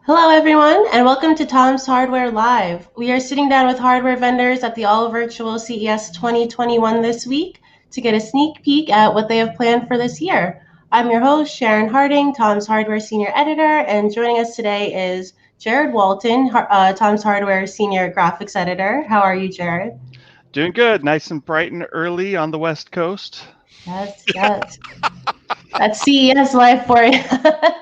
Hello, everyone, and welcome to Tom's Hardware Live. We are sitting down with hardware vendors at the all virtual CES 2021 this week to get a sneak peek at what they have planned for this year. I'm your host, Sharon Harding, Tom's Hardware Senior Editor, and joining us today is Jared Walton, Tom's Hardware Senior Graphics Editor. How are you, Jared? Doing good. Nice and bright and early on the West Coast. Yes, yes. That's CES life for you.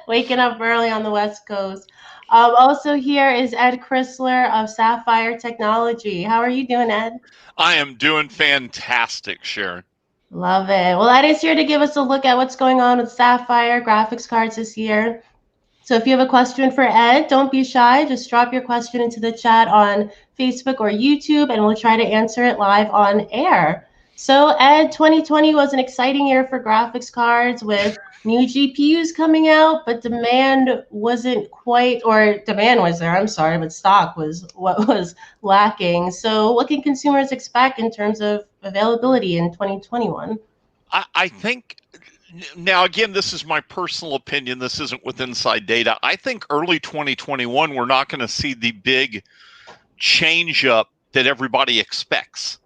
Waking up early on the West Coast. Also here is Ed Chrysler of Sapphire Technology. How are you doing, Ed? I am doing fantastic, Sharon. Love it. Well, Ed is here to give us a look at what's going on with Sapphire graphics cards this year. So if you have a question for Ed, don't be shy. Just drop your question into the chat on Facebook or YouTube, and we'll try to answer it live on air. So Ed, 2020 was an exciting year for graphics cards with new GPUs coming out, but demand wasn't quite, or demand was there, I'm sorry, but stock was what was lacking. So what can consumers expect in terms of availability in 2021? I think now, again, this is my personal opinion. This isn't with inside data. I think early 2021, we're not going to see the big change up that everybody expects.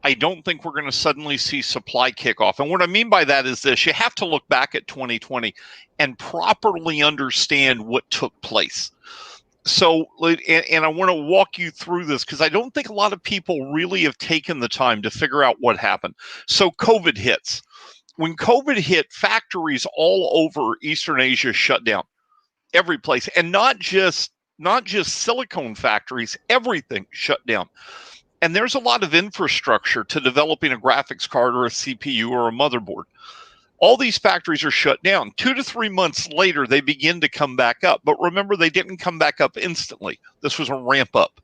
I don't think we're going to suddenly see supply kickoff. And what I mean by that is this: you have to look back at 2020 and properly understand what took place. So, and I want to walk you through this because I don't think a lot of people really have taken the time to figure out what happened. So COVID hits. When COVID hit, factories all over Eastern Asia shut down, every place, and not just silicone factories, everything shut down. And there's a lot of infrastructure to developing a graphics card or a CPU or a motherboard. All these factories are shut down. 2 to 3 months later, they begin to come back up. But remember, they didn't come back up instantly. This was a ramp up.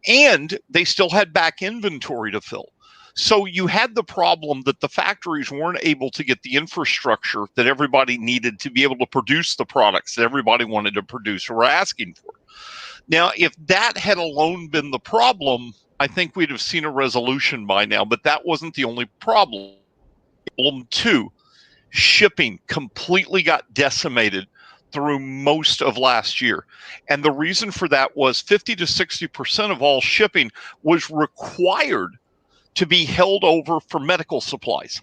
And they still had back inventory to fill. So you had the problem that the factories weren't able to get the infrastructure that everybody needed to be able to produce the products that everybody wanted to produce or were asking for. Now, if that had alone been the problem, I think we'd have seen a resolution by now, but that wasn't the only problem. Problem two, shipping completely got decimated through most of last year. And the reason for that was 50 to 60% of all shipping was required to be held over for medical supplies.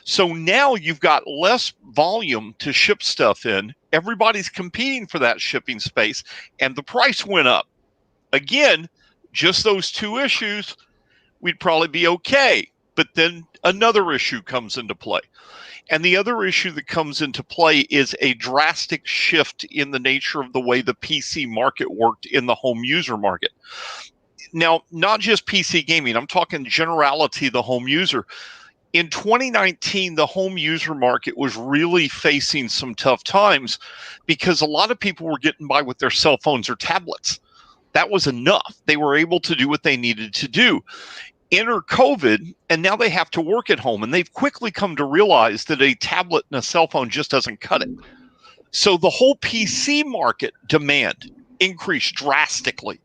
So now you've got less volume to ship stuff in. Everybody's competing for that shipping space, and the price went up. Again, just those two issues, we'd probably be okay. But then another issue comes into play. And the other issue that comes into play is a drastic shift in the nature of the way the PC market worked in the home user market. Now, not just PC gaming, I'm talking generality, the home user. In 2019, the home user market was really facing some tough times because a lot of people were getting by with their cell phones or tablets. That was enough. They were able to do what they needed to do. Enter COVID, and now they have to work at home, and they've quickly come to realize that a tablet and a cell phone just doesn't cut it. So the whole PC market demand increased drastically.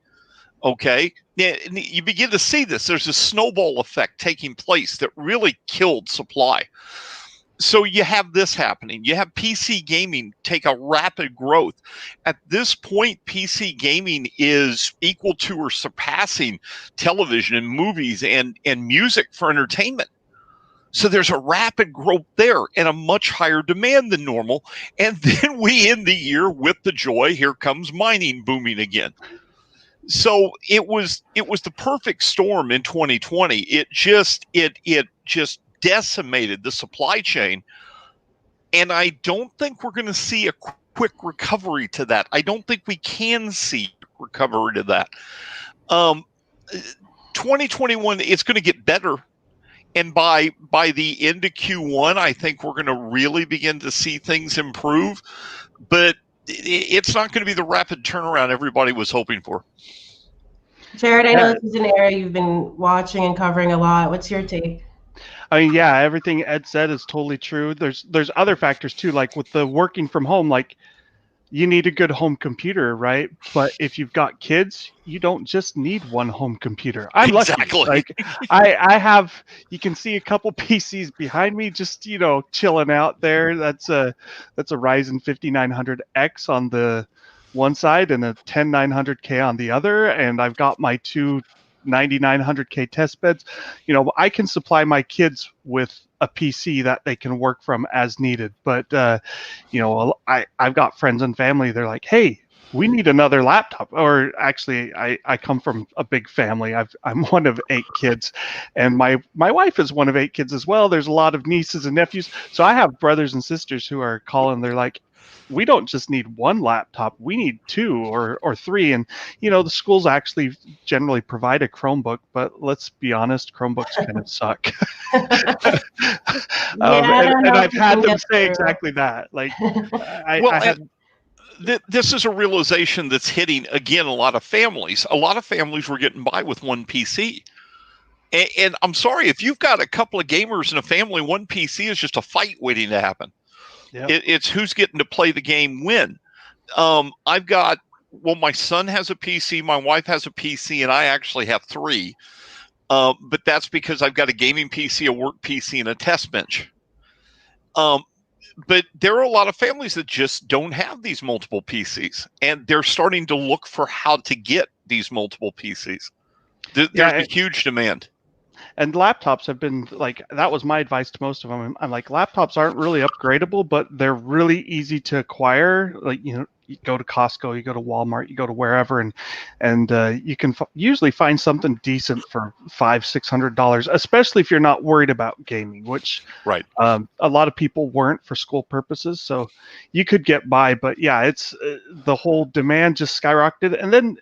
Okay, you begin to see this. There's a snowball effect taking place that really killed supply. So you have this happening. You have PC gaming take a rapid growth. At this point, PC gaming is equal to or surpassing television and movies and music for entertainment. So there's a rapid growth there and a much higher demand than normal. And then we end the year with the joy. Here comes mining booming again. So it was the perfect storm in 2020. It just decimated the supply chain, and I don't think we're going to see a quick recovery to that. I don't think we can see recovery to that. 2021, it's going to get better, and by the end of Q1, I think we're going to really begin to see things improve, but it's not going to be the rapid turnaround everybody was hoping for. Jared, I know this is an area you've been watching and covering a lot. What's your take? I mean, yeah, everything Ed said is totally true. There's other factors too, like with the working from home, like you need a good home computer, right? But if you've got kids, you don't just need one home computer. I'm Exactly. lucky. Like I have, you can see a couple PCs behind me, just chilling out there. That's a Ryzen 5900X on the one side and a 10900K on the other, and I've got my two 9900K test beds. I can supply my kids with a PC that they can work from as needed. But I've got friends and family. They're like, "Hey, we need another laptop." Or actually, I come from a big family. I'm one of 8 kids, and my wife is one of 8 kids as well. There's a lot of nieces and nephews, so I have brothers and sisters who are calling. They're like, we don't just need one laptop, we need 2 or 3. And the schools actually generally provide a Chromebook, but let's be honest, Chromebooks kind of suck. I don't know and if I've you had can them get say through. exactly that. Like, Well, I had. This is a realization that's hitting, again, a lot of families. A lot of families were getting by with one PC. And I'm sorry, if you've got a couple of gamers in a family, one PC is just a fight waiting to happen. Yep. It's who's getting to play the game when. My son has a PC, my wife has a PC, and I actually have 3. But that's because I've got a gaming PC, a work PC, and a test bench. But there are a lot of families that just don't have these multiple PCs, and they're starting to look for how to get these multiple PCs. There's a huge demand. And laptops have been like, that was my advice to most of them. I'm like, laptops aren't really upgradable, but they're really easy to acquire. Like, you go to Costco, you go to Walmart, you go to wherever, and you can usually find something decent for $500-600, especially if you're not worried about gaming, which right. A lot of people weren't for school purposes, so you could get by. But yeah, it's the whole demand just skyrocketed. And then,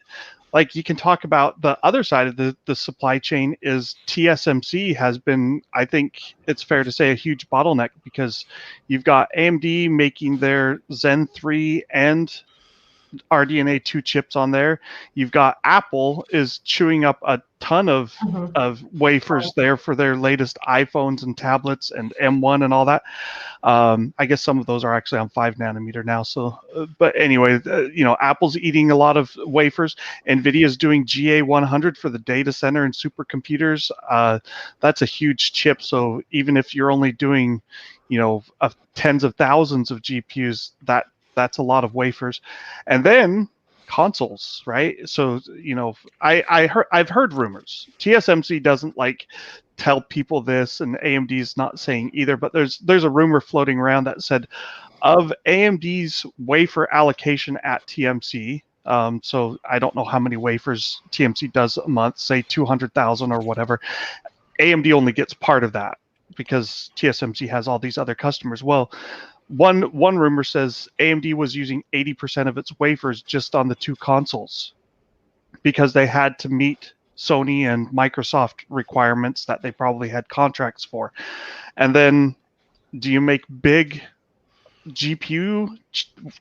like, you can talk about the other side of the supply chain is TSMC has been, I think it's fair to say, a huge bottleneck, because you've got AMD making their Zen 3 and RDNA 2 chips on there. You've got Apple is chewing up a ton of wafers there for their latest iPhones and tablets and M1 and all that. I guess some of those are actually on 5 nanometer now. So, but anyway, Apple's eating a lot of wafers. NVIDIA's doing GA100 for the data center and supercomputers. That's a huge chip. So even if you're only doing, tens of thousands of GPUs, that's a lot of wafers. And then consoles, right? So, I've heard rumors. TSMC doesn't tell people this, and AMD's not saying either, but there's a rumor floating around that said, of AMD's wafer allocation at TMC, so I don't know how many wafers TMC does a month, say 200,000 or whatever, AMD only gets part of that because TSMC has all these other customers. Well, one rumor says AMD was using 80% of its wafers just on the 2 consoles because they had to meet Sony and Microsoft requirements that they probably had contracts for. And then, do you make big GPU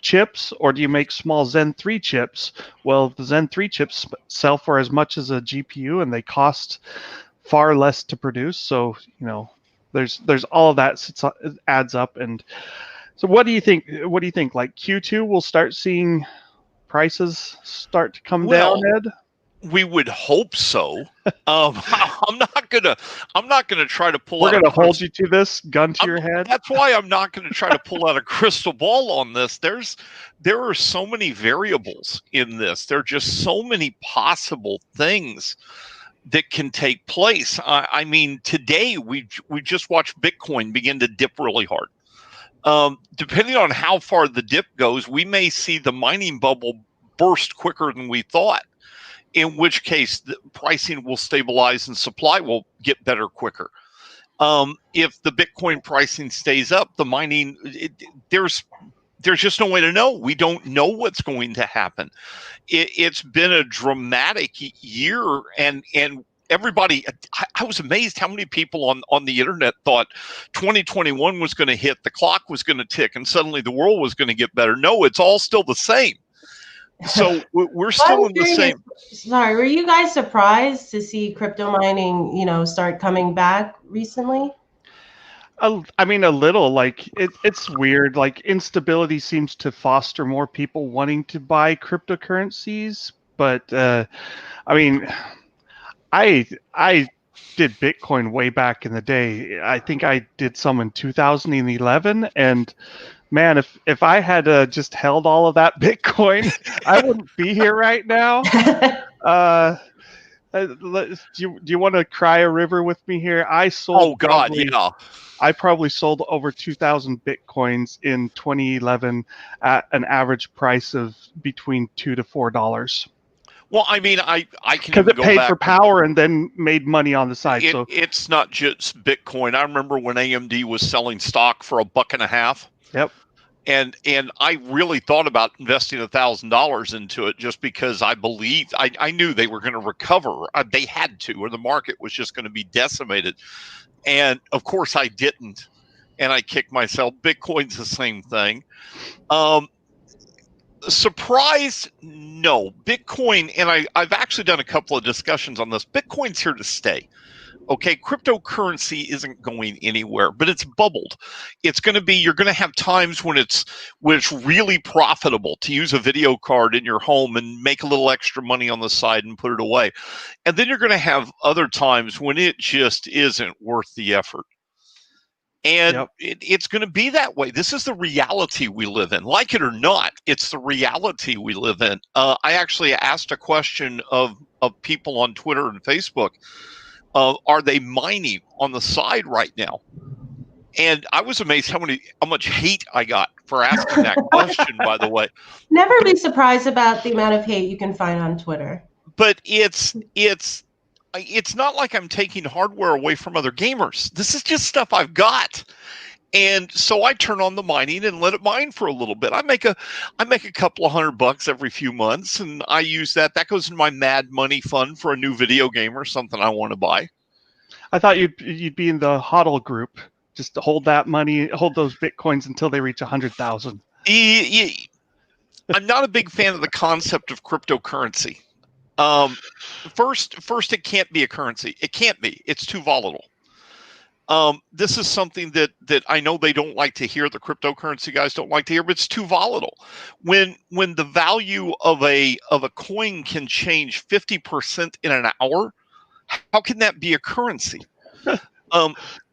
chips, or do you make small Zen 3 chips? Well, the Zen 3 chips sell for as much as a GPU, and they cost far less to produce. So, there's all of that adds up. And so what do you think? Like, Q2 we'll start seeing prices start to come down, Ed? We would hope so. I'm not gonna try to pull. We're gonna hold you to this, gun to your head. That's why I'm not gonna try to pull out a crystal ball on this. There are so many variables in this. There are just so many possible things that can take place. I mean, today we just watched Bitcoin begin to dip really hard. Depending on how far the dip goes, we may see the mining bubble burst quicker than we thought, in which case the pricing will stabilize and supply will get better quicker. If the Bitcoin pricing stays up, the mining, there's just no way to know. We don't know what's going to happen. It's been a dramatic year, and everybody, I was amazed how many people on the internet thought 2021 was going to hit, the clock was going to tick, and suddenly the world was going to get better. No, it's all still the same. So we're still in the same. Sorry, were you guys surprised to see crypto mining, start coming back recently? I mean, a little. Like, it's weird. Like, instability seems to foster more people wanting to buy cryptocurrencies. But I mean, I did Bitcoin way back in the day. I think I did some in 2011, and Man, if I had just held all of that Bitcoin, I wouldn't be here right now. Uh, do you want to cry a river with me here? Oh God, yeah. I probably sold over 2,000 Bitcoins in 2011 at an average price of between $2 to $4. Well, I mean, I can Because even it go paid back. for power and then made money on the side. So It's not just Bitcoin. I remember when AMD was selling stock for $1.50. Yep. And I really thought about investing $1,000 into it just because I believed I knew they were going to recover. They had to, or the market was just going to be decimated. And of course, I didn't, and I kicked myself. Bitcoin's the same thing. Surprise? No. Bitcoin, and I've actually done a couple of discussions on this. Bitcoin's here to stay. Okay, cryptocurrency isn't going anywhere, but it's bubbled. It's going to be, you're going to have times when it's really profitable to use a video card in your home and make a little extra money on the side and put it away. And then you're going to have other times when it just isn't worth the effort. And Yep. it's going to be that way. This is the reality we live in. Like it or not, it's the reality we live in. I actually asked a question of people on Twitter and Facebook. Are they mining on the side right now? And I was amazed how much hate I got for asking that question, by the way. Never be surprised about the amount of hate you can find on Twitter. But it's not like I'm taking hardware away from other gamers. This is just stuff I've got. And so I turn on the mining and let it mine for a little bit. I make a couple of $100 every few months, and I use that. That goes in my Mad Money fund for a new video game or something I want to buy. I thought you'd be in the HODL group. Just to hold that money, hold those Bitcoins until they reach 100,000. I'm not a big fan of the concept of cryptocurrency. First, it can't be a currency. It can't be. It's too volatile. This is something that I know they don't like to hear. The cryptocurrency guys don't like to hear, but it's too volatile. When the value of a coin can change 50% in an hour, how can that be a currency?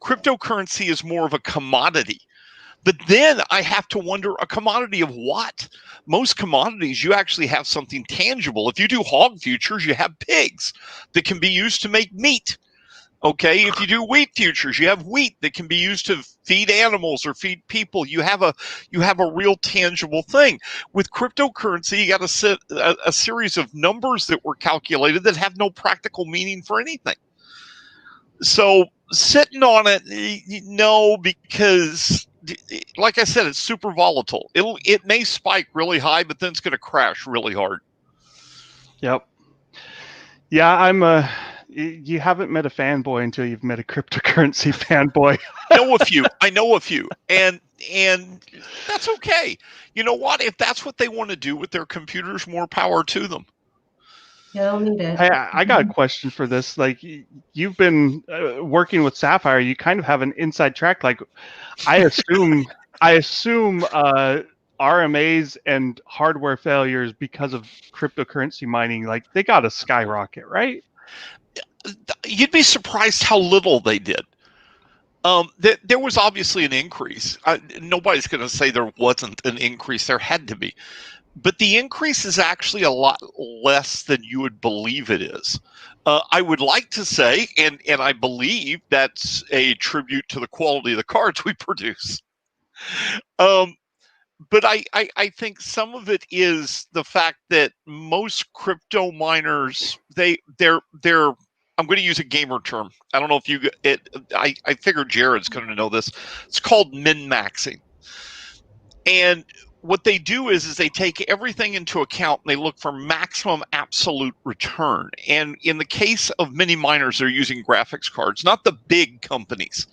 Cryptocurrency is more of a commodity. But then I have to wonder, a commodity of what? Most commodities, you actually have something tangible. If you do hog futures, you have pigs that can be used to make meat. Okay, if you do wheat futures, you have wheat that can be used to feed animals or feed people. You have a real tangible thing. With cryptocurrency, you got to set a series of numbers that were calculated that have no practical meaning for anything. So sitting on it, no, because like I said, it's super volatile. It may spike really high, but then it's going to crash really hard. Yep. Yeah, you haven't met a fanboy until you've met a cryptocurrency fanboy. I know a few, and that's okay. You know what? If that's what they want to do with their computers, more power to them. Yeah, they'll need it. I got a question for this. Like, you've been working with Sapphire, you kind of have an inside track. Like, I assume RMAs and hardware failures because of cryptocurrency mining, like, they got to skyrocket, right? You'd be surprised how little they did. There was obviously an increase. Nobody's going to say there wasn't an increase. There had to be. But the increase is actually a lot less than you would believe it is. I would like to say, and I believe that's a tribute to the quality of the cards we produce. But I think some of it is the fact that most crypto miners, they're I'm going to use a gamer term. I don't know if I figure Jared's going to know this. It's called min-maxing. And what they do is they take everything into account and they look for maximum absolute return. And in the case of mini miners, they're using graphics cards, not the big companies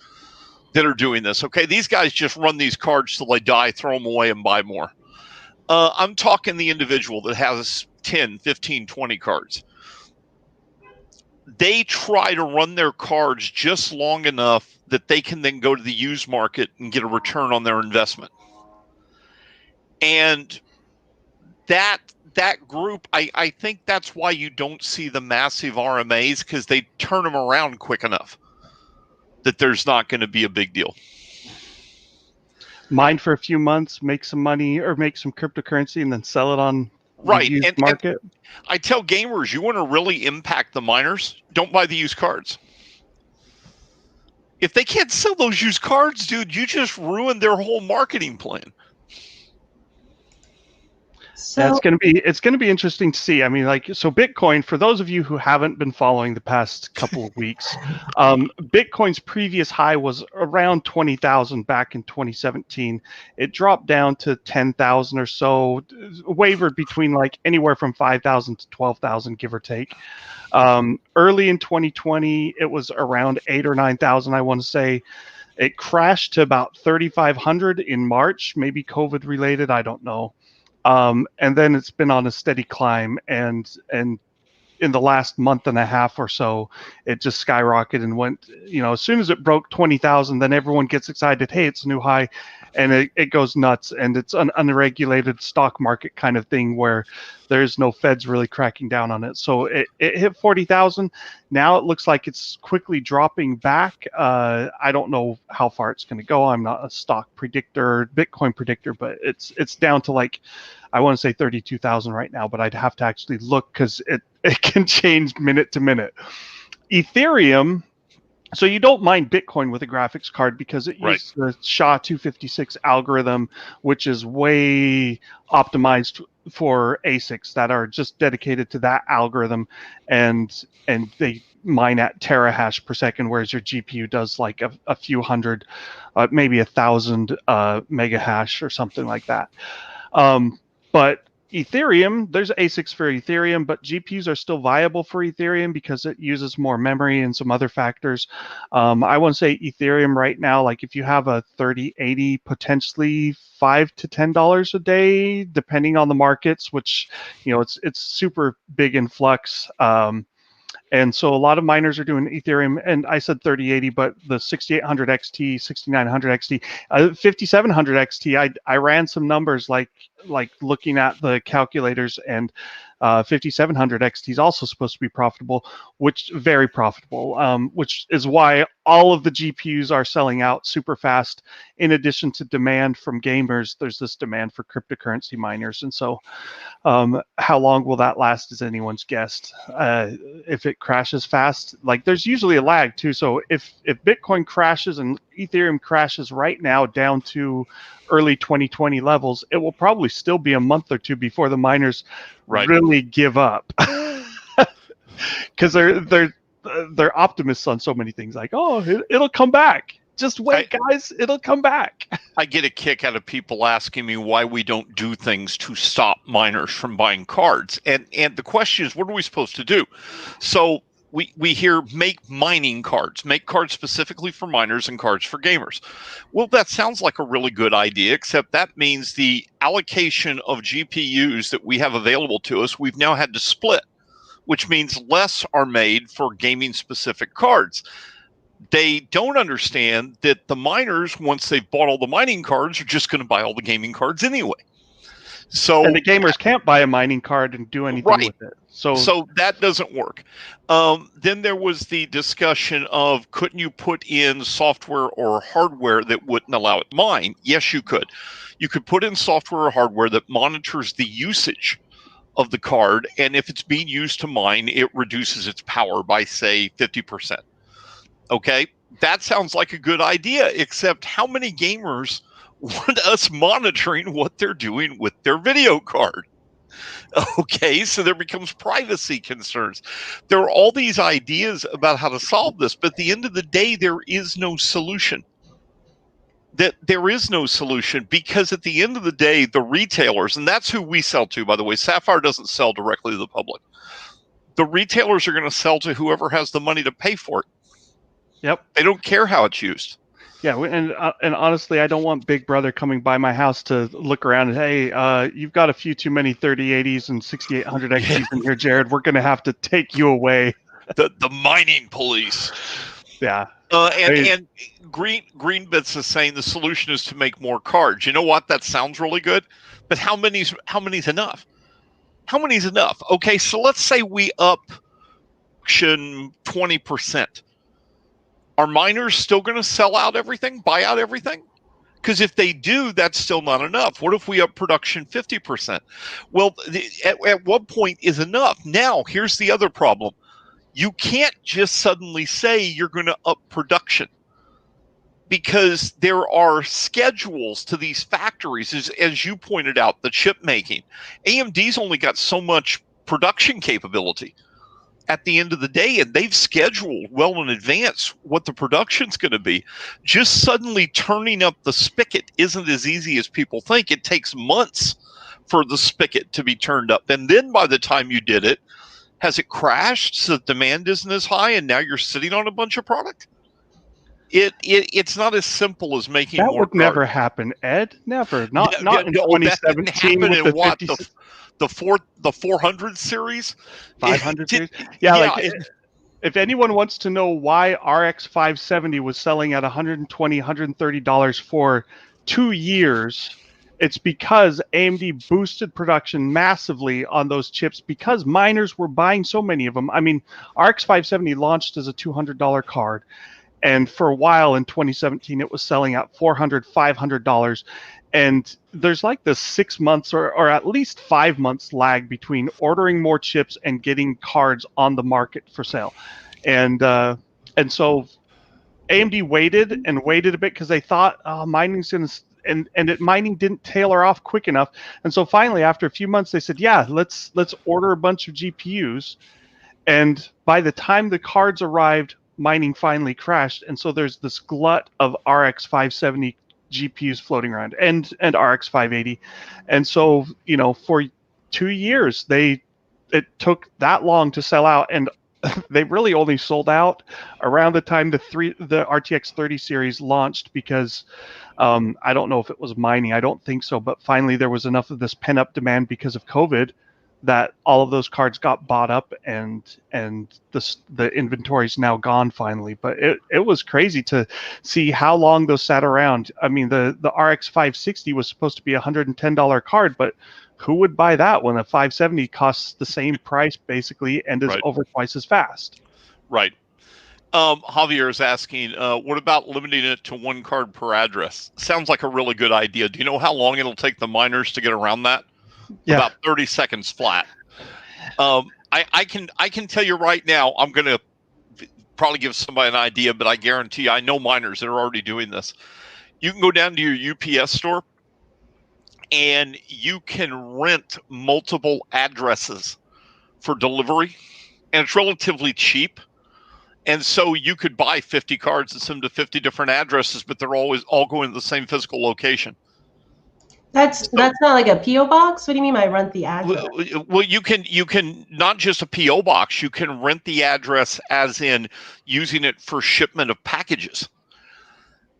that are doing this. Okay, these guys just run these cards till they die, throw them away, and buy more. I'm talking the individual that has 10, 15, 20 cards. They try to run their cards just long enough that they can then go to the used market and get a return on their investment. And that group, I think that's why you don't see the massive RMAs, because they turn them around quick enough that there's not going to be a big deal. mine for a few months, make some money or make some cryptocurrency, and then sell it on the Right. used market. I tell gamers, you want to really impact the miners, don't buy the used cards. If they can't sell those used cards, dude, you just ruined their whole marketing plan. So Yeah, it's gonna be interesting to see. I mean, like, so Bitcoin, for those of you who haven't been following the past couple of weeks, Bitcoin's previous high was around 20,000 back in 2017. It dropped down to 10,000 or so, wavered between like anywhere from 5,000 to 12,000, give or take. Early in 2020, it was around 8 or 9,000, I want to say. It crashed to about 3,500 in March, maybe COVID related, I don't know. And then it's been on a steady climb, and in the last month and a half or so, it just skyrocketed and went, as soon as it broke 20,000, then everyone gets excited. Hey, it's a new high. And it goes nuts. And it's an unregulated stock market kind of thing where there's no feds really cracking down on it. So it hit 40,000. Now it looks like it's quickly dropping back. I don't know how far it's going to go. I'm not a stock predictor, Bitcoin predictor, but it's down to like, I want to say 32,000 right now, but I'd have to actually look because it can change minute to minute. Ethereum, so you don't mine Bitcoin with a graphics card because it uses the SHA-256 algorithm, which is way optimized for ASICs that are just dedicated to that algorithm, and they mine at terahash per second, whereas your GPU does like a few hundred, maybe 1,000 mega hash or something like that. But Ethereum, there's ASICs for Ethereum, but GPUs are still viable for Ethereum because it uses more memory and some other factors. I want to say Ethereum right now, like if you have a 3080, potentially $5 to $10 a day, depending on the markets, which, it's super big in flux. And so a lot of miners are doing Ethereum, and I said 3080, but the 6800 XT, 6900 XT, 5700 XT, I ran some numbers like looking at the calculators, and 5700 XT is also supposed to be profitable, very profitable, which is why all of the GPUs are selling out super fast. In addition to demand from gamers, there's this demand for cryptocurrency miners, and so how long will that last is anyone's guess. If it crashes fast, like there's usually a lag too. So if Bitcoin crashes and Ethereum crashes right now down to early 2020 levels, it will probably still be a month or two before the miners really give up, because they're optimists on so many things. Like, oh, it'll come back. Just wait, guys. It'll come back. I get a kick out of people asking me why we don't do things to stop miners from buying cards. And the question is, what are we supposed to do? So we hear make mining cards, make cards specifically for miners and cards for gamers. Well, that sounds like a really good idea, except that means the allocation of GPUs that we have available to us, we've now had to split, which means less are made for gaming specific cards. They don't understand that the miners, once they've bought all the mining cards, are just going to buy all the gaming cards anyway. And the gamers can't buy a mining card and do anything with it. So that doesn't work. Then there was the discussion of, couldn't you put in software or hardware that wouldn't allow it to mine? Yes, you could. You could put in software or hardware that monitors the usage of the card, and if it's being used to mine, it reduces its power by, say, 50%. Okay, that sounds like a good idea, except how many gamers want us monitoring what they're doing with their video card? Okay, so there becomes privacy concerns. There are all these ideas about how to solve this, but at the end of the day, there is no solution. There is no solution, because at the end of the day, the retailers, and that's who we sell to, by the way, Sapphire doesn't sell directly to the public. The retailers are going to sell to whoever has the money to pay for it. Yep. They don't care how it's used. Yeah, and honestly, I don't want Big Brother coming by my house to look around and, hey, you've got a few too many 3080s and 6800 XTs in here, Jared. We're going to have to take you away. The mining police. Yeah. And Greenbits is saying the solution is to make more cards. You know what? That sounds really good, but how many's enough? How many's enough? Okay, so let's say we up 20%. Are miners still going to sell out everything, buy out everything? Because if they do, that's still not enough. What if we up production 50%? Well, at what point is enough? Now, here's the other problem. You can't just suddenly say you're going to up production, because there are schedules to these factories. As you pointed out, the chip making. AMD's only got so much production capability at the end of the day, and they've scheduled well in advance what the production's going to be. Just suddenly turning up the spigot isn't as easy as people think. It takes months for the spigot to be turned up. And then by the time you did it, has it crashed so the demand isn't as high and now you're sitting on a bunch of product? It's not as simple as making that more would never happen, Ed. Never. Not in that didn't 2017 happen with in the what 50, the 400 series, 500 series. Yeah, like if anyone wants to know why RX 570 was selling at $120, $130 for 2 years, it's because AMD boosted production massively on those chips because miners were buying so many of them. I mean, RX 570 launched as a $200 card. And for a while in 2017, it was selling at $400, $500. And there's like this 6 months or at least 5 months lag between ordering more chips and getting cards on the market for sale. And so AMD waited a bit because they thought mining's going to, mining didn't tailor off quick enough. And so finally, after a few months, they said, yeah, let's order a bunch of GPUs. And by the time the cards arrived, mining finally crashed, and so there's this glut of RX 570 GPUs floating around, and RX 580, and so for 2 years it took that long to sell out, and they really only sold out around the time the RTX 30 series launched because I don't know if it was mining, I don't think so, but finally there was enough of this pent up demand because of COVID that all of those cards got bought up, and the inventory's now gone finally. But it was crazy to see how long those sat around. I mean, the RX 560 was supposed to be $110 card, but who would buy that when a 570 costs the same price basically and is over twice as fast? Right. Javier is asking, what about limiting it to 1 card per address? Sounds like a really good idea. Do you know how long it'll take the miners to get around that? Yeah. About 30 seconds flat. I can tell you right now, I'm going to probably give somebody an idea, but I guarantee I know miners that are already doing this. You can go down to your UPS store and you can rent multiple addresses for delivery, and it's relatively cheap. And so you could buy 50 cards and send them to 50 different addresses, but they're always all going to the same physical location. That's not like a PO box. What do you mean by rent the address? Well, you can not just a PO box. You can rent the address, as in using it for shipment of packages.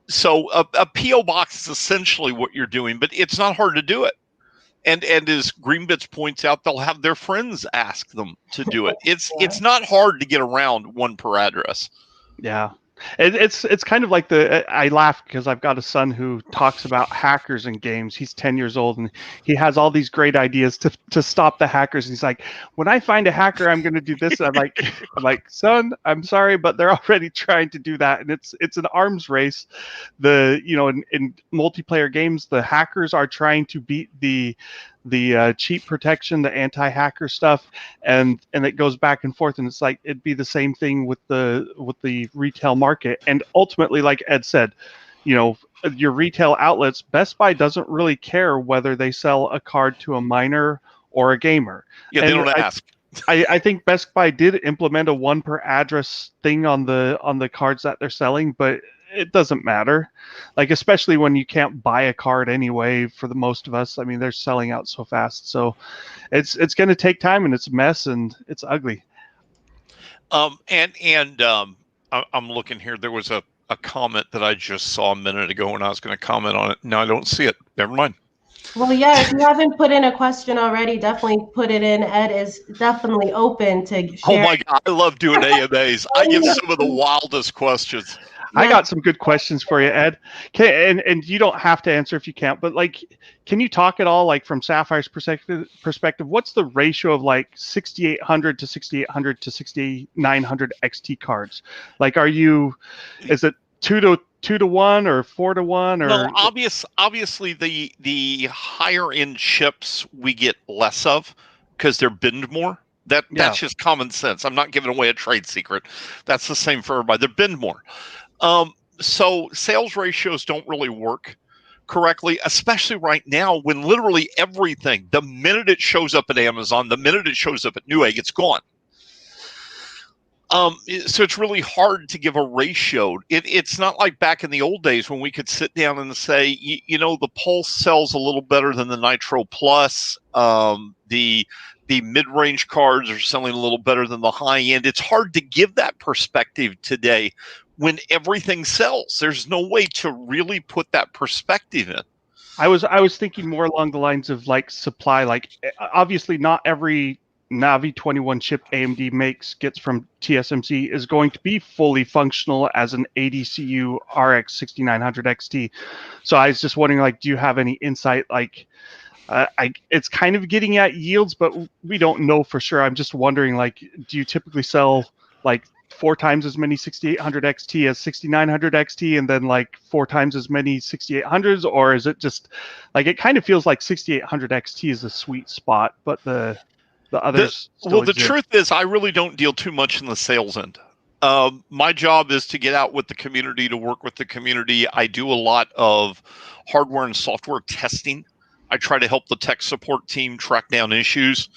So a PO box is essentially what you're doing, but it's not hard to do it. And as Greenbits points out, they'll have their friends ask them to do it. It's not hard to get around 1 per address. Yeah. It's kind of like I laugh because I've got a son who talks about hackers in games. He's 10 years old and he has all these great ideas to stop the hackers. And he's like, when I find a hacker, I'm going to do this. And I'm like, son, I'm sorry, but they're already trying to do that. And it's an arms race. In multiplayer games, the hackers are trying to beat the cheat protection, the anti-hacker stuff, and it goes back and forth, and it's like it'd be the same thing with the retail market. And ultimately, like Ed said, your retail outlets, Best Buy doesn't really care whether they sell a card to a miner or a gamer. Yeah, they don't ask. I think Best Buy did implement a 1 per address thing on the cards that they're selling, but it doesn't matter, like especially when you can't buy a card anyway. For the most of us, I mean, they're selling out so fast, so it's going to take time, and it's a mess, and it's ugly. I'm looking here. There was a comment that I just saw a minute ago, and I was going to comment on it. Now I don't see it. Never mind. Well, yeah, if you haven't put in a question already, definitely put it in. Ed is definitely open to share. Oh my God, I love doing AMAs. I get some of the wildest questions. I got some good questions for you, Ed. And you don't have to answer if you can't, but like, can you talk at all, like from Sapphire's perspective, what's the ratio of like 6800 to 6800 to 6900 XT cards? Like, is it 2 to 1 or 4 to 1 or No, obviously the higher end chips we get less of because they're binned more. That's just common sense. I'm not giving away a trade secret. That's the same for everybody. They're binned more. So sales ratios don't really work correctly, especially right now when literally everything, the minute it shows up at Amazon, the minute it shows up at Newegg, it's gone. So it's really hard to give a ratio. It's not like back in the old days when we could sit down and say, you know, the Pulse sells a little better than the Nitro Plus. The mid-range cards are selling a little better than the high end. It's hard to give that perspective today when everything sells. There's no way to really put that perspective in. I was thinking more along the lines of like supply. Like obviously not every Navi 21 chip AMD gets from TSMC is going to be fully functional as an ADCU RX 6900 XT. So I was just wondering, like, do you have any insight? Like, it's kind of getting at yields, but we don't know for sure. I'm just wondering, like, do you typically sell like 4 times as many 6800 XT as 6900 XT, and then like 4 times as many 6800s, or is it just like it kind of feels like 6800 XT is a sweet spot, but the others still the exist. truth is I really don't deal too much in the sales end. My job is to get out with the community, to work with the community. I do a lot of hardware and software testing. I try to help the tech support team track down issues.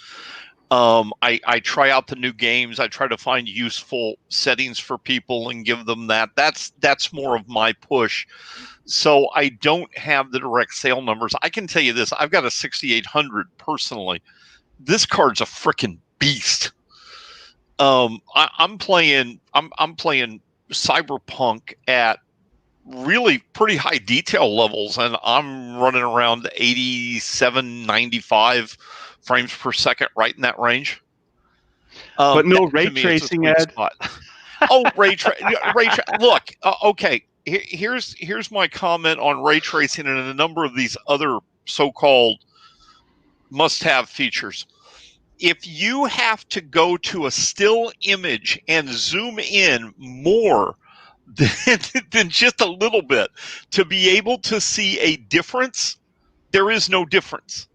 I try out the new games. I try to find useful settings for people and give them that. That's more of my push. So I don't have the direct sale numbers. I can tell you this. I've got a 6800 personally. This card's a freaking beast. I'm playing Cyberpunk at really pretty high detail levels, and I'm running around 87, 95 frames per second, right in that range. But no ray tracing, Ed. Oh, ray tracing. Look, okay. Here's my comment on ray tracing and a number of these other so-called must-have features. If you have to go to a still image and zoom in more than just a little bit to be able to see a difference, there is no difference.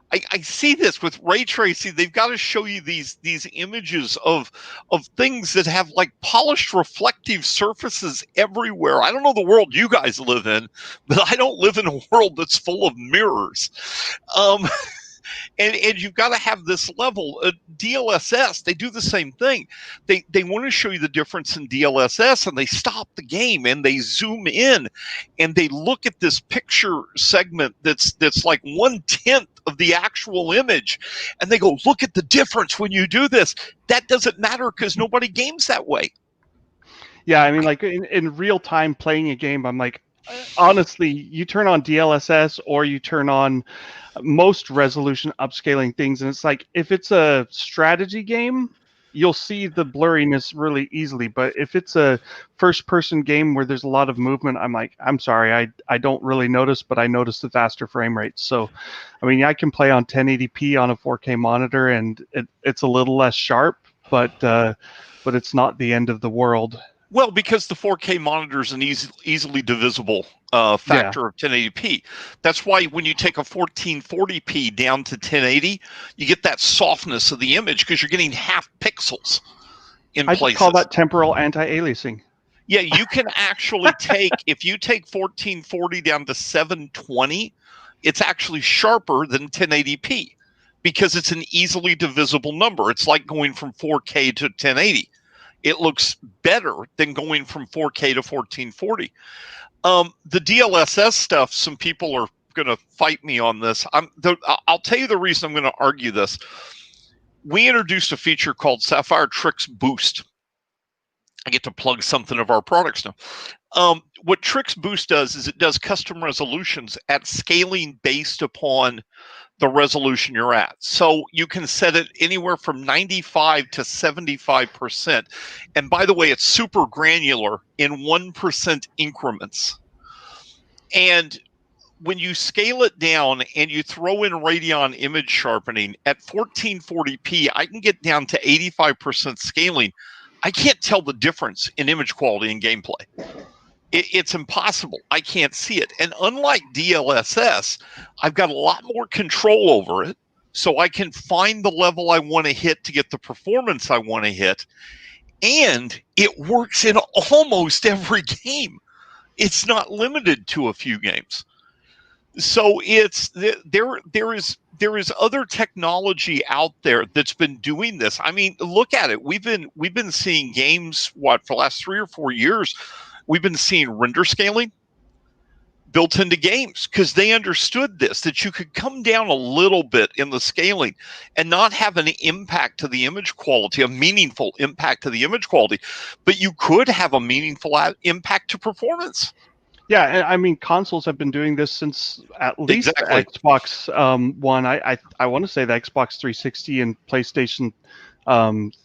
I see this with ray tracing. They've got to show you these images of things that have like polished reflective surfaces everywhere. I don't know the world you guys live in, but I don't live in a world that's full of mirrors. And you've got to have this level. DLSS, they do the same thing. They want to show you the difference in DLSS, and they stop the game and they zoom in and they look at this picture segment that's like 1/10 of the actual image, and they go, look at the difference when you do this. That doesn't matter because nobody games that way. Yeah, I mean, like in real time playing a game, I'm like, honestly, you turn on DLSS or you turn on most resolution upscaling things, and it's like if it's a strategy game, you'll see the blurriness really easily. But if it's a first-person game where there's a lot of movement, I'm like, I'm sorry, I don't really notice, but I notice the faster frame rates. So, I mean, I can play on 1080p on a 4K monitor, and it's a little less sharp, but it's not the end of the world. Well, because the 4K monitor is an easily divisible factor of 1080p. That's why when you take a 1440p down to 1080, you get that softness of the image because you're getting half pixels in places. I call that temporal anti-aliasing. Yeah, you can actually take, if you take 1440 down to 720, it's actually sharper than 1080p because it's an easily divisible number. It's like going from 4K to 1080. It looks better than going from 4K to 1440. The DLSS stuff, some people are going to fight me on this. I'll tell you the reason I'm going to argue this. We introduced a feature called Sapphire Tricks Boost. I get to plug something of our products now. What Tricks Boost does is it does custom resolutions at scaling based upon the resolution you're at. So you can set it anywhere from 95 to 75%. And by the way, it's super granular in 1% increments. And when you scale it down and you throw in Radeon image sharpening at 1440p, I can get down to 85% scaling. I can't tell the difference in image quality and gameplay. It's impossible. I can't see it. And unlike DLSS, I've got a lot more control over it. So I can find the level I want to hit to get the performance I want to hit. And it works in almost every game. It's not limited to a few games. So there is other technology out there that's been doing this. I mean, look at it. We've been seeing games for the last 3 or 4 years. We've been seeing render scaling built into games because they understood this, that you could come down a little bit in the scaling and not have an impact to the image quality, a meaningful impact to the image quality, but you could have a meaningful impact to performance. Yeah, and I mean, consoles have been doing this since at least the Xbox One. I want to say the Xbox 360 and PlayStation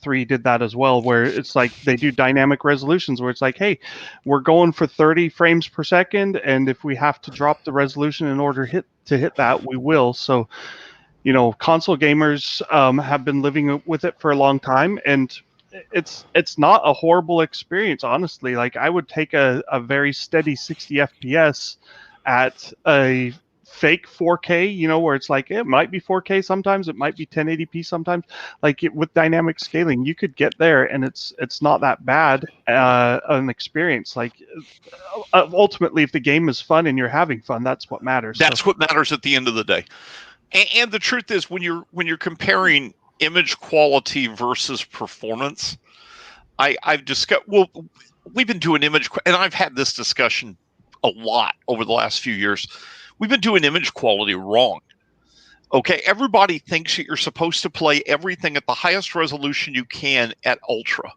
3 did that as well, where it's like they do dynamic resolutions where it's like, hey, we're going for 30 frames per second, and if we have to drop the resolution in order to hit that, we will. So, you know, console gamers have been living with it for a long time, and it's not a horrible experience, honestly. Like, I would take a very steady 60 FPS at a fake 4K, you know, where it's like it might be 4K sometimes, it might be 1080p sometimes. Like with dynamic scaling, you could get there, and it's not that bad an experience. Like ultimately, if the game is fun and you're having fun, that's what matters. That's what matters at the end of the day. And the truth is, when you're comparing image quality versus performance, I've discussed. Well, we've been doing image, and I've had this discussion a lot over the last few years. We've been doing image quality wrong. Okay, everybody thinks that you're supposed to play everything at the highest resolution you can at ultra,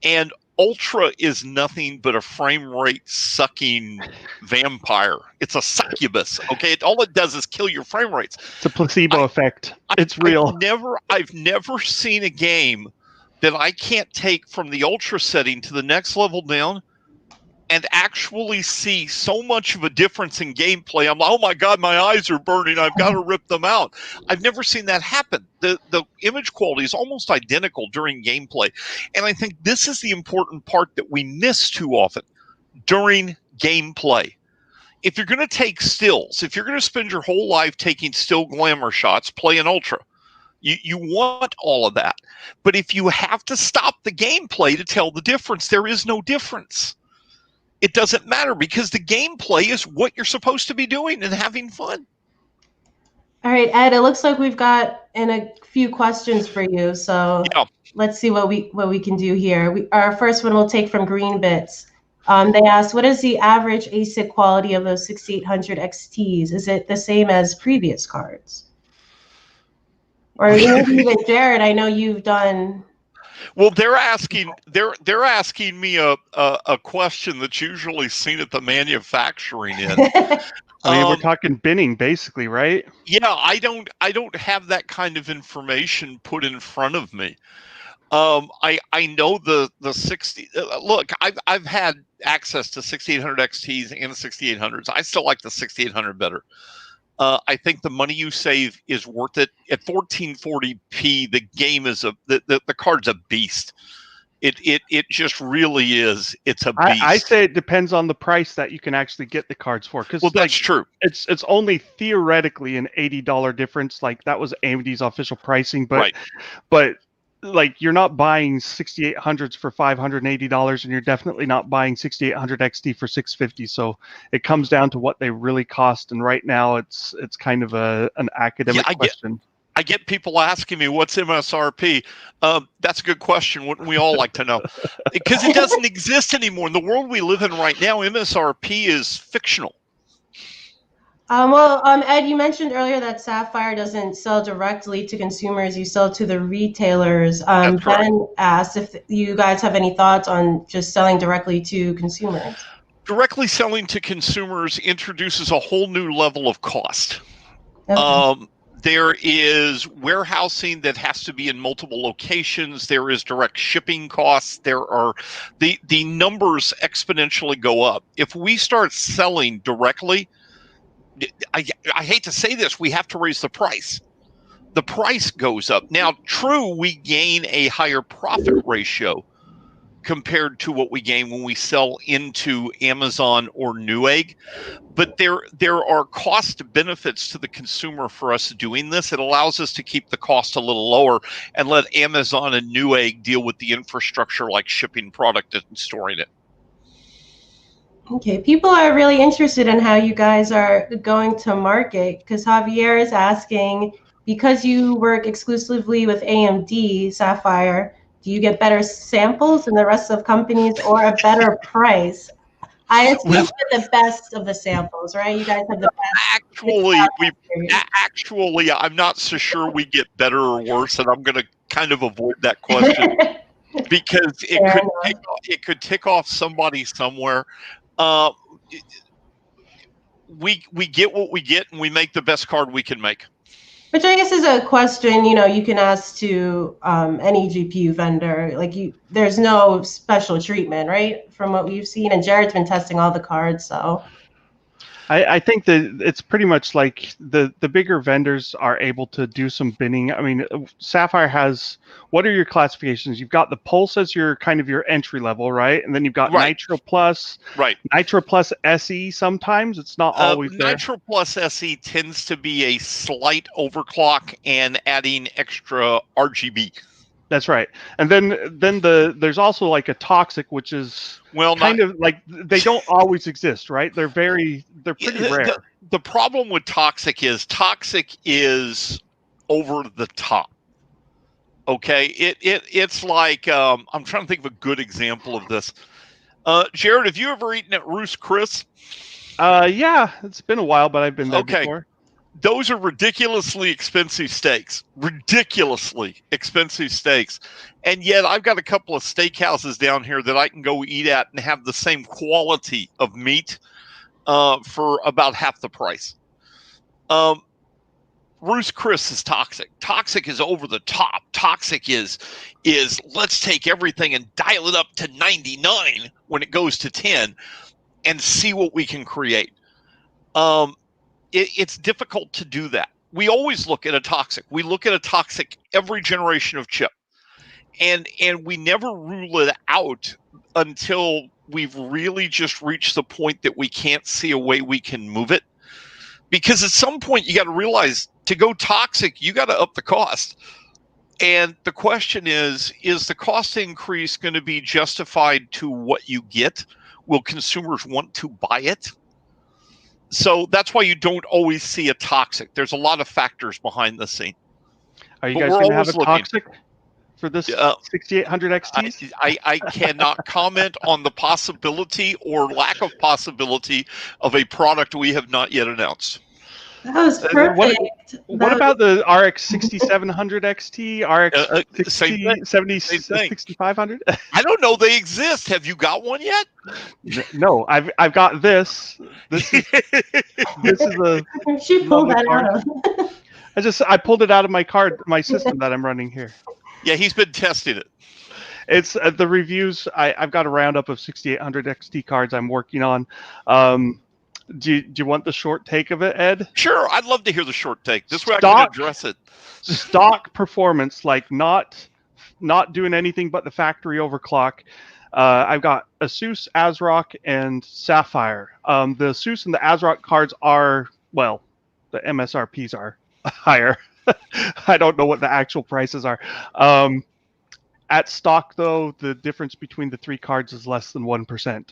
and ultra is nothing but a frame rate sucking vampire. It's a succubus. Okay, all it does is kill your frame rates. It's a placebo effect. It's real. I've never seen a game that I can't take from the ultra setting to the next level down and actually see so much of a difference in gameplay. I'm like, oh my God, my eyes are burning. I've got to rip them out. I've never seen that happen. The image quality is almost identical during gameplay. And I think this is the important part that we miss too often during gameplay. If you're going to take stills, if you're going to spend your whole life taking still glamour shots, play an ultra. You want all of that. But if you have to stop the gameplay to tell the difference, there is no difference. It doesn't matter because the gameplay is what you're supposed to be doing and having fun. All right, Ed, it looks like we've got a few questions for you. So yeah. Let's see what we can do here. Our first one we'll take from Green Bits. They asked, what is the average ASIC quality of those 6800 XTs? Is it the same as previous cards? Or even Jared, I know you've done. Well, they're asking me a question that's usually seen at the manufacturing end. I mean, we're talking binning, basically, right? Yeah, I don't have that kind of information put in front of me. I know the 60. Look, I've had access to 6800 XTs and the 6800s. I still like the 6800 better. I think the money you save is worth it. At 1440p, the game is the card's a beast. It just really is. It's a beast. I say it depends on the price that you can actually get the cards for. Well, that's true. It's only theoretically an $80 difference. Like that was AMD's official pricing, but like you're not buying 6800s for $580, and you're definitely not buying 6800 XT for $650. So it comes down to what they really cost. And right now, it's kind of an academic question. I get people asking me what's MSRP. That's a good question. Wouldn't we all like to know? Because it doesn't exist anymore in the world we live in right now. MSRP is fictional. Ed, you mentioned earlier that Sapphire doesn't sell directly to consumers. You sell to the retailers. Ben asked if you guys have any thoughts on just selling directly to consumers. Directly selling to consumers introduces a whole new level of cost. Okay. There is warehousing that has to be in multiple locations. There is direct shipping costs. There are the numbers exponentially go up. If we start selling directly, I hate to say this, we have to raise the price. The price goes up. Now, true, we gain a higher profit ratio, compared to what we gain when we sell into Amazon or Newegg. But there are cost benefits to the consumer for us doing this. It allows us to keep the cost a little lower and let Amazon and Newegg deal with the infrastructure like shipping product and storing it. Okay, people are really interested in how you guys are going to market, because Javier is asking, because you work exclusively with AMD Sapphire, do you get better samples than the rest of companies or a better price? I assume you get the best of the samples, right? You guys have the best. Actually, I'm not so sure we get better or worse, and I'm going to kind of avoid that question because it could tick off somebody somewhere. We get what we get, and we make the best card we can make. Which I guess is a question, you can ask to any GPU vendor. Like, there's no special treatment, right? From what we've seen, and Jared's been testing all the cards, so. I think that it's pretty much like the bigger vendors are able to do some binning. I mean, Sapphire has, what are your classifications? You've got the Pulse as your kind of your entry level, right? And then you've got Nitro Plus. Right. Nitro Plus SE sometimes. It's not always there. Nitro Plus SE tends to be a slight overclock and adding extra RGB. That's right. And then there's also like a Toxic, which is kind of like, they don't always exist, right? They're pretty rare. The problem with Toxic is over the top. Okay, it's like I'm trying to think of a good example of this. Jared, have you ever eaten at Ruth's Chris? Yeah, it's been a while, but I've been there before. Those are ridiculously expensive steaks. Ridiculously expensive steaks. And yet I've got a couple of steakhouses down here that I can go eat at and have the same quality of meat for about half the price. Ruth's Chris is Toxic. Toxic is over the top. Toxic is let's take everything and dial it up to 99 when it goes to 10 and see what we can create. It's difficult to do that. We always look at a Toxic. We look at a Toxic every generation of chip. And we never rule it out until we've really just reached the point that we can't see a way we can move it. Because at some point you got to realize, to go Toxic, you got to up the cost. And the question is the cost increase going to be justified to what you get? Will consumers want to buy it? So that's why you don't always see a Toxic. There's a lot of factors behind the scene. Are you guys going to have a Toxic for this 6800 XT? I cannot comment on the possibility or lack of possibility of a product we have not yet announced. That was perfect. What about the RX 6700 XT, RX 6500? I don't know they exist. Have you got one yet? No, I've got this. This is a. She pulled that out of. I pulled it out of my system that I'm running here. Yeah, he's been testing it. It's the reviews. I've got a roundup of 6800 XT cards I'm working on. Do you want the short take of it, Ed? Sure, I'd love to hear the short take. This way I can address it. Stock performance, like not doing anything but the factory overclock. I've got Asus, ASRock, and Sapphire. The Asus and the ASRock cards are, well, the MSRPs are higher. I don't know what the actual prices are. At stock, though, the difference between the three cards is less than 1%.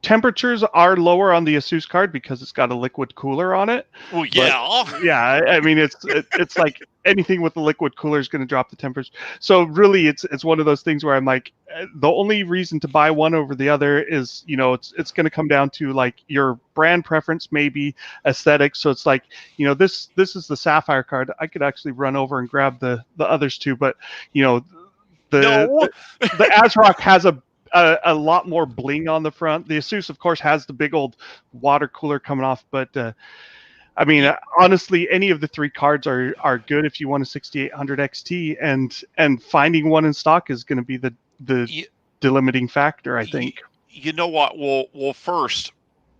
Temperatures are lower on the Asus card because it's got a liquid cooler on it. Well, yeah. But, yeah, I mean, it's like anything with the liquid cooler is going to drop the temperature. So really, it's one of those things where I'm like, the only reason to buy one over the other is, it's going to come down to like your brand preference, maybe aesthetics. So it's like, this is the Sapphire card. I could actually run over and grab the others too, but the ASRock has a lot more bling on the front. The Asus, of course, has the big old water cooler coming off, but I mean, honestly, any of the three cards are good if you want a 6800 XT, and finding one in stock is going to be the delimiting factor, I think. You know what? Well, first,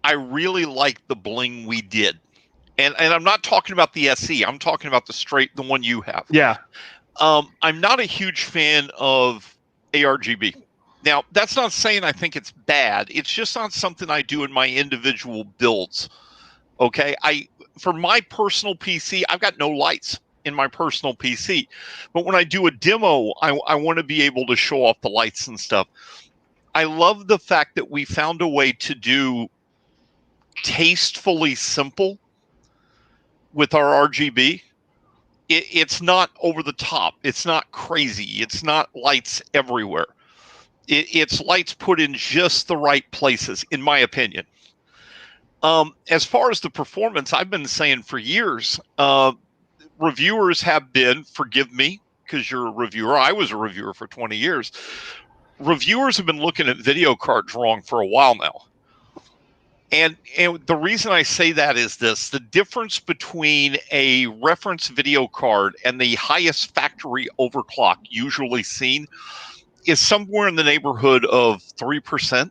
I really like the bling we did, and I'm not talking about the SE. I'm talking about the one you have. Yeah. I'm not a huge fan of ARGB. Now, that's not saying I think it's bad. It's just not something I do in my individual builds. Okay, for my personal PC, I've got no lights in my personal PC, but when I do a demo, I want to be able to show off the lights and stuff. I love the fact that we found a way to do tastefully simple with our RGB. It's not over the top. It's not crazy. It's not lights everywhere. It's lights put in just the right places, in my opinion. As far as the performance, I've been saying for years, reviewers have been, forgive me, because you're a reviewer. I was a reviewer for 20 years. Reviewers have been looking at video cards wrong for a while now. And the reason I say that is this: the difference between a reference video card and the highest factory overclock usually seen is somewhere in the neighborhood of 3%.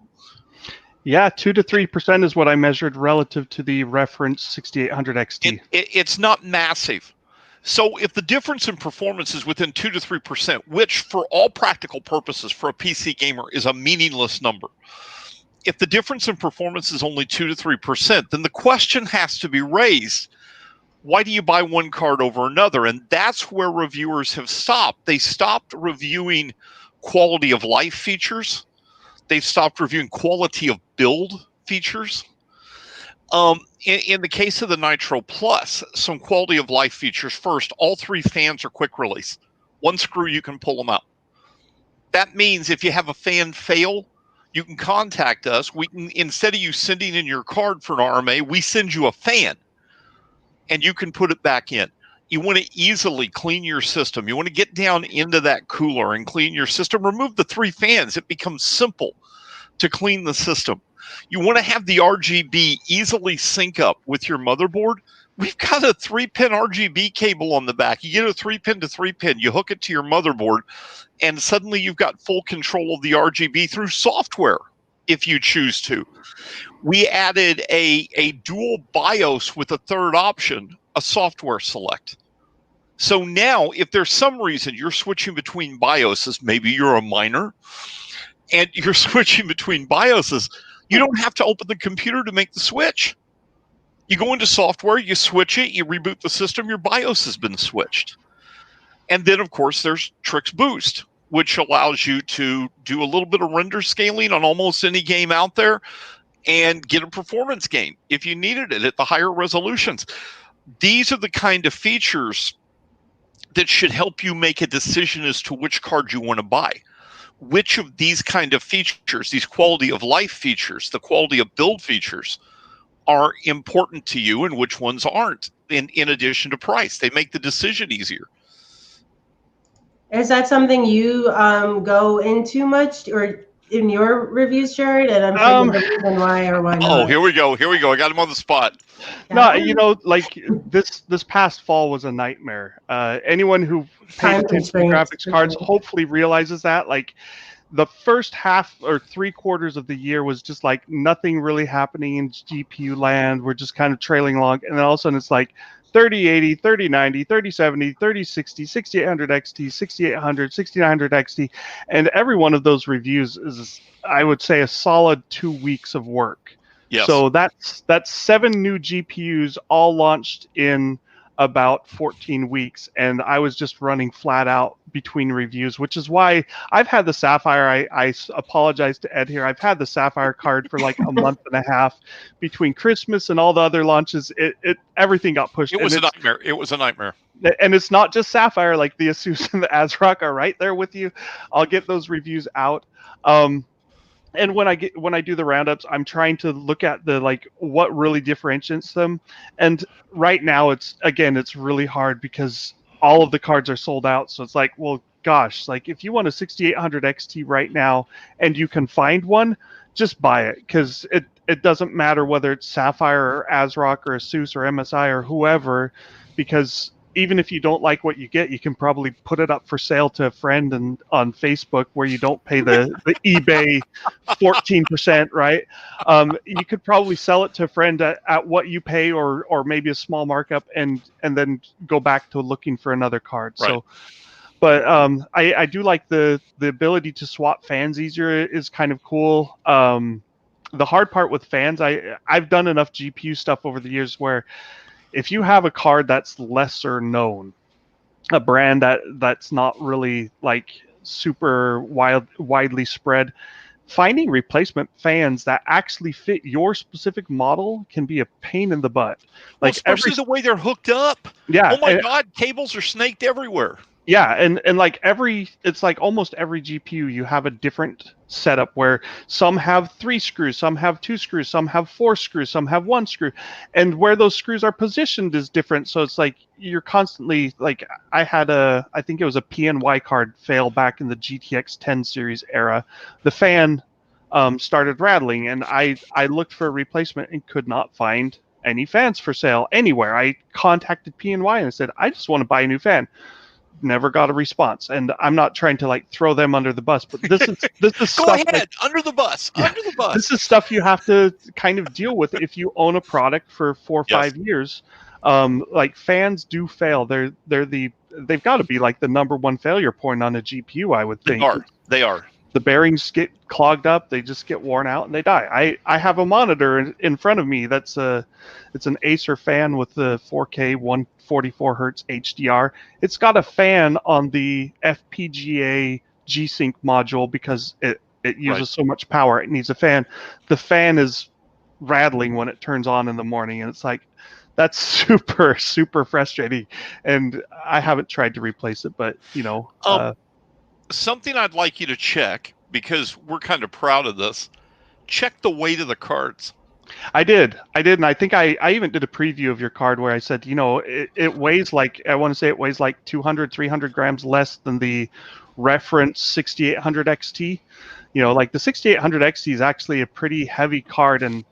Yeah, 2 to 3% is what I measured relative to the reference 6800 XT. It's not massive. So if the difference in performance is within 2 to 3%, which for all practical purposes for a PC gamer is a meaningless number, if the difference in performance is only 2 to 3%, then the question has to be raised: why do you buy one card over another? And that's where reviewers have stopped. They stopped reviewing quality of life features. They've stopped reviewing quality of build features. In the case of the Nitro Plus, some quality of life features. First, all 3 fans are quick release. One screw, you can pull them out. That means if you have a fan fail, you can contact us. We can, instead of you sending in your card for an RMA, we send you a fan and you can put it back in. You want to easily clean your system. You want to get down into that cooler and clean your system. Remove the 3 fans. It becomes simple to clean the system. You want to have the RGB easily sync up with your motherboard. We've got a 3-pin RGB cable on the back. You get a 3-pin to 3-pin. You hook it to your motherboard, and suddenly you've got full control of the RGB through software if you choose to. We added a dual BIOS with a third option, a software select. So now if there's some reason you're switching between BIOSes, maybe you're a miner, and you're switching between BIOSes, you don't have to open the computer to make the switch. You go into software, you switch it, you reboot the system, your BIOS has been switched. And then, of course, there's Trix Boost, which allows you to do a little bit of render scaling on almost any game out there and get a performance gain if you needed it at the higher resolutions. These are the kind of features that should help you make a decision as to which card you want to buy. Which of these kind of features, these quality of life features, the quality of build features, are important to you and which ones aren't, in addition to price. They make the decision easier. Is that something you go into much or in your reviews, Jared? And I'm sure the reason why or why not. Oh, here we go. I got him on the spot. No, you know, like this past fall was a nightmare. Anyone who pays attention to graphics cards hopefully realizes that. Like, the first half or 3/4 of the year was just like nothing really happening in GPU land. We're just kind of trailing along, and then all of a sudden it's like 3080, 3090, 3070, 3060, 6800 XT, 6800, 6900 XT, and every one of those reviews is, I would say, a solid 2 weeks of work. Yes. So that's 7 new GPUs all launched in about 14 weeks, and I was just running flat out between reviews, which is why I've had the Sapphire. I apologize to Ed here. I've had the Sapphire card for like a month and a half between Christmas and all the other launches. Everything got pushed. It was a nightmare. It was a nightmare. And it's not just Sapphire. Like, the Asus and the ASRock are right there with you. I'll get those reviews out. And when I do the roundups, I'm trying to look at the, like, what really differentiates them. And right now it's really hard because all of the cards are sold out. So it's like, well, gosh, like, if you want a 6800 XT right now and you can find one, just buy it, because it doesn't matter whether it's Sapphire or ASRock or Asus or MSI or whoever, because even if you don't like what you get, you can probably put it up for sale to a friend and on Facebook, where you don't pay the eBay 14%, right? You could probably sell it to a friend at what you pay, or maybe a small markup, and then go back to looking for another card. Right. But I do like the ability to swap fans easier is kind of cool. The hard part with fans, I've done enough GPU stuff over the years where if you have a card that's lesser known, a brand that's not really like super widely spread, finding replacement fans that actually fit your specific model can be a pain in the butt. Well, Like especially the way they're hooked up. yeah, Oh my God, cables are snaked everywhere. yeah, and like it's like almost every GPU you have a different setup where some have 3 screws, some have 2 screws, some have 4 screws, some have 1 screw, and where those screws are positioned is different. So it's like you're constantly like I think it was a PNY card fail back in the GTX 10 series era. The fan started rattling, and I looked for a replacement and could not find any fans for sale anywhere. I contacted PNY and I said, I just want to buy a new fan. Never got a response, and I'm not trying to like throw them under the bus, but this is Go stuff ahead, like, under the bus, under the bus. this is stuff you have to kind of deal with if you own a product for 4 or 5 years. Like fans do fail. They've got to be like the number one failure point on a GPU, I would think. They are. The bearings get clogged up, they just get worn out, and they die. I have a monitor in front of me it's an Acer fan with the 4K 144 hertz HDR. It's got a fan on the FPGA G-Sync module because it uses so much power. It needs a fan. The fan is rattling when it turns on in the morning, and it's like, that's super, super frustrating. And I haven't tried to replace it, but something I'd like you to check, because we're kind of proud of this. Check the weight of the cards. I did, and I think I even did a preview of your card where I said, it weighs like, I want to say it weighs like 200, 300 grams less than the reference 6800 XT. Like the 6800 XT is actually a pretty heavy card, and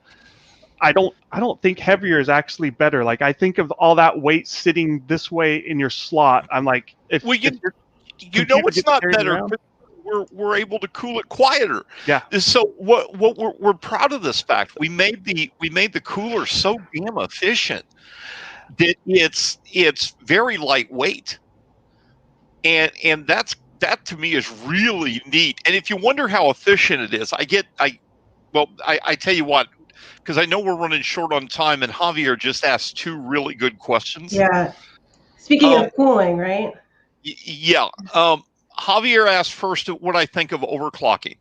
I don't think heavier is actually better. Like, I think of all that weight sitting this way in your slot, I'm like, if it's not better. We're able to cool it quieter. Yeah. So what we're proud of this fact. We made the cooler so damn efficient that it's very lightweight, and that to me is really neat. And if you wonder how efficient it is, I tell you what, because I know we're running short on time, and Javier just asked 2 really good questions. Yeah. Speaking of cooling, right? Yeah. Javier asked first what I think of overclocking.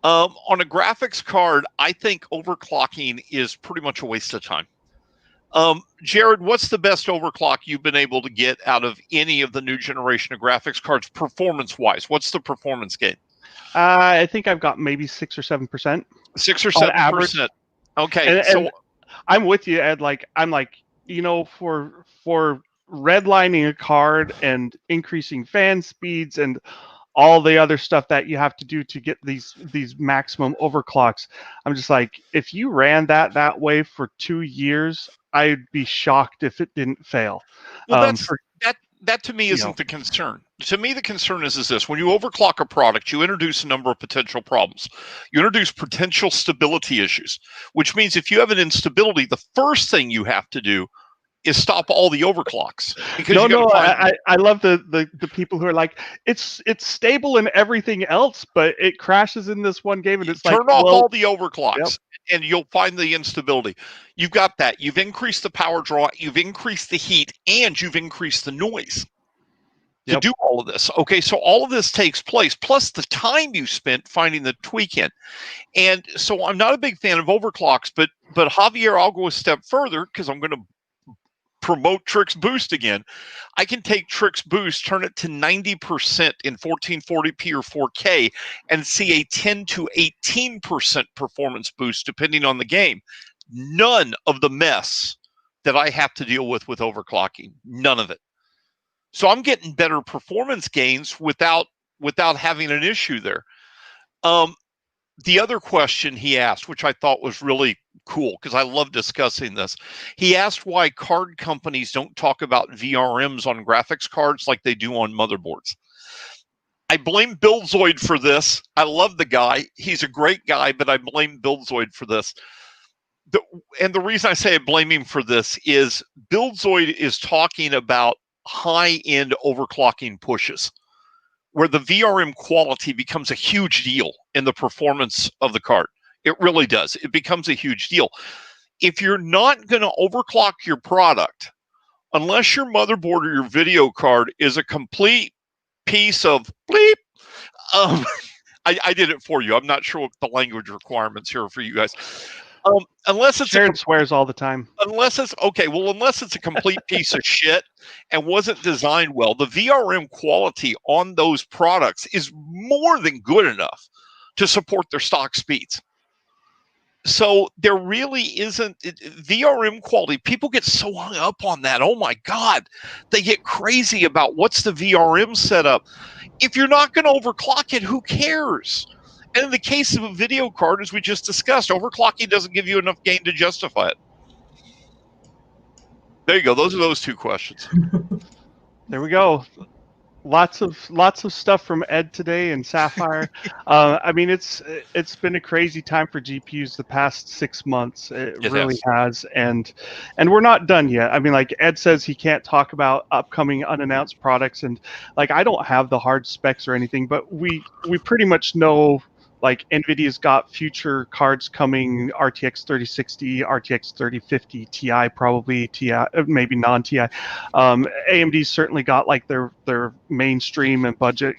On a graphics card, I think overclocking is pretty much a waste of time. Jared, what's the best overclock you've been able to get out of any of the new generation of graphics cards, performance-wise? What's the performance gain? I think I've got maybe 6 or 7%. 6 or 7%. Okay, and I'm with you, Ed. Like, I'm like, for redlining a card and increasing fan speeds and all the other stuff that you have to do to get these maximum overclocks, I'm just like, if you ran that way for 2 years, I'd be shocked if it didn't fail. Well, that to me isn't the concern. To me, the concern is this: when you overclock a product, you introduce a number of potential problems. You introduce potential stability issues, which means if you have an instability, the first thing you have to do is stop all the overclocks. Because I love the people who are like, it's stable in everything else, but it crashes in this one game, and it's turn off all the overclocks, and you'll find the instability. You've got that. You've increased the power draw, you've increased the heat, and you've increased the noise to do all of this. Okay, so all of this takes place, plus the time you spent finding the tweak in. And so I'm not a big fan of overclocks, but Javier, I'll go a step further, because I'm going to promote Trix Boost again. I can take Trix Boost, turn it to 90% in 1440p or 4K, and see a 10 to 18% performance boost depending on the game. None of the mess that I have to deal with overclocking. None of it. So I'm getting better performance gains without having an issue there. The other question he asked, which I thought was really cool, because I love discussing this. He asked why card companies don't talk about VRMs on graphics cards like they do on motherboards. I blame Buildzoid for this. I love the guy. He's a great guy, but I blame Buildzoid for this. And the reason I say I blame him for this is Buildzoid is talking about high-end overclocking pushes. where the VRM quality becomes a huge deal in the performance of the card. It really does. It becomes a huge deal. If you're not going to overclock your product, unless your motherboard or your video card is a complete piece of bleep, I did it for you. I'm not sure what the language requirements here are for you guys. Unless it's Sharon swears all the time. Unless it's a complete piece of shit and wasn't designed well, the VRM quality on those products is more than good enough to support their stock speeds. So there really isn't VRM quality. People get so hung up on that. Oh my God, they get crazy about what's the VRM setup. If you're not going to overclock it, who cares? And in the case of a video card, as we just discussed, overclocking doesn't give you enough gain to justify it. There you go. Those are those two questions. There we go. Lots of stuff from Ed today and Sapphire. I mean, it's been a crazy time for GPUs the past 6 months. It really has, and we're not done yet. I mean, like Ed says, he can't talk about upcoming unannounced products, and like I don't have the hard specs or anything, but we pretty much know. Like NVIDIA's got future cards coming, RTX 3060, RTX 3050, Ti probably, Ti maybe non-Ti. AMD's certainly got like their mainstream and budget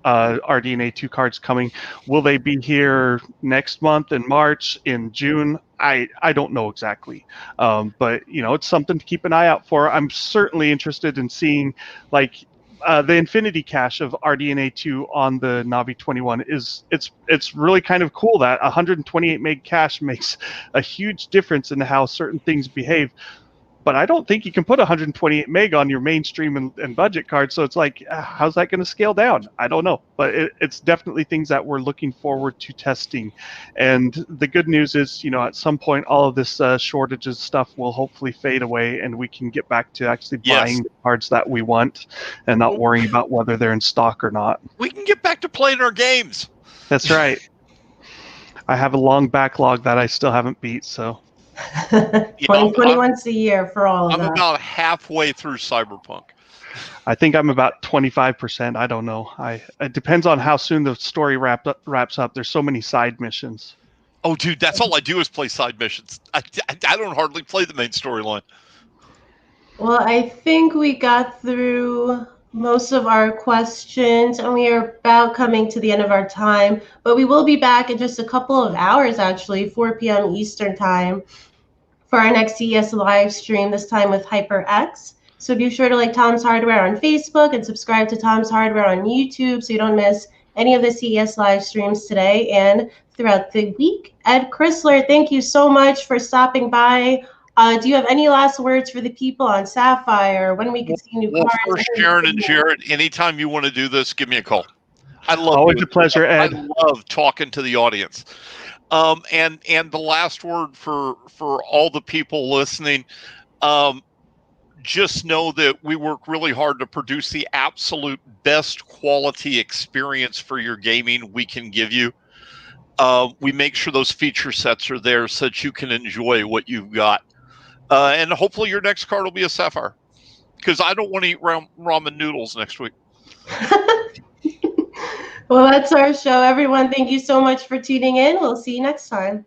RDNA 2 cards coming. Will they be here next month, in March, in June? I don't know exactly, but you know, it's something to keep an eye out for. I'm certainly interested in seeing like the Infinity cache of RDNA 2 on the Navi 21 it's really kind of cool that 128 meg cache makes a huge difference in how certain things behave. But I don't think you can put 128 meg on your mainstream and budget card. So it's like, how's that going to scale down? I don't know. But it's definitely things that we're looking forward to testing. And the good news is, you know, at some point, all of this shortages stuff will hopefully fade away and we can get back to actually buying the cards that we want and not worrying about whether they're in stock or not. We can get back to playing our games. That's right. I have a long backlog that I still haven't beat, so. 20 once a year for all of that. I'm about halfway through Cyberpunk. I think I'm about 25%. I don't know. It depends on how soon the story wraps up. There's so many side missions. Oh, dude, that's all I do is play side missions. I don't hardly play the main storyline. Well, I think we got through most of our questions, and we are about coming to the end of our time. But we will be back in just a couple of hours, actually, 4 p.m. Eastern Time, for our next CES live stream, this time with HyperX. So be sure to like Tom's Hardware on Facebook and subscribe to Tom's Hardware on YouTube so you don't miss any of the CES live streams today and throughout the week. Ed Chrysler, thank you so much for stopping by. Do you have any last words for the people on Sapphire? When we can see new cards? First, Sharon and Jared, anytime you want to do this, give me a call. I love always a pleasure, Ed. I love talking to the audience. And the last word for all the people listening, just know that we work really hard to produce the absolute best quality experience for your gaming we can give you. We make sure those feature sets are there so that you can enjoy what you've got. And hopefully your next card will be a Sapphire, because I don't want to eat ramen noodles next week. Well, that's our show, everyone. Thank you so much for tuning in. We'll see you next time.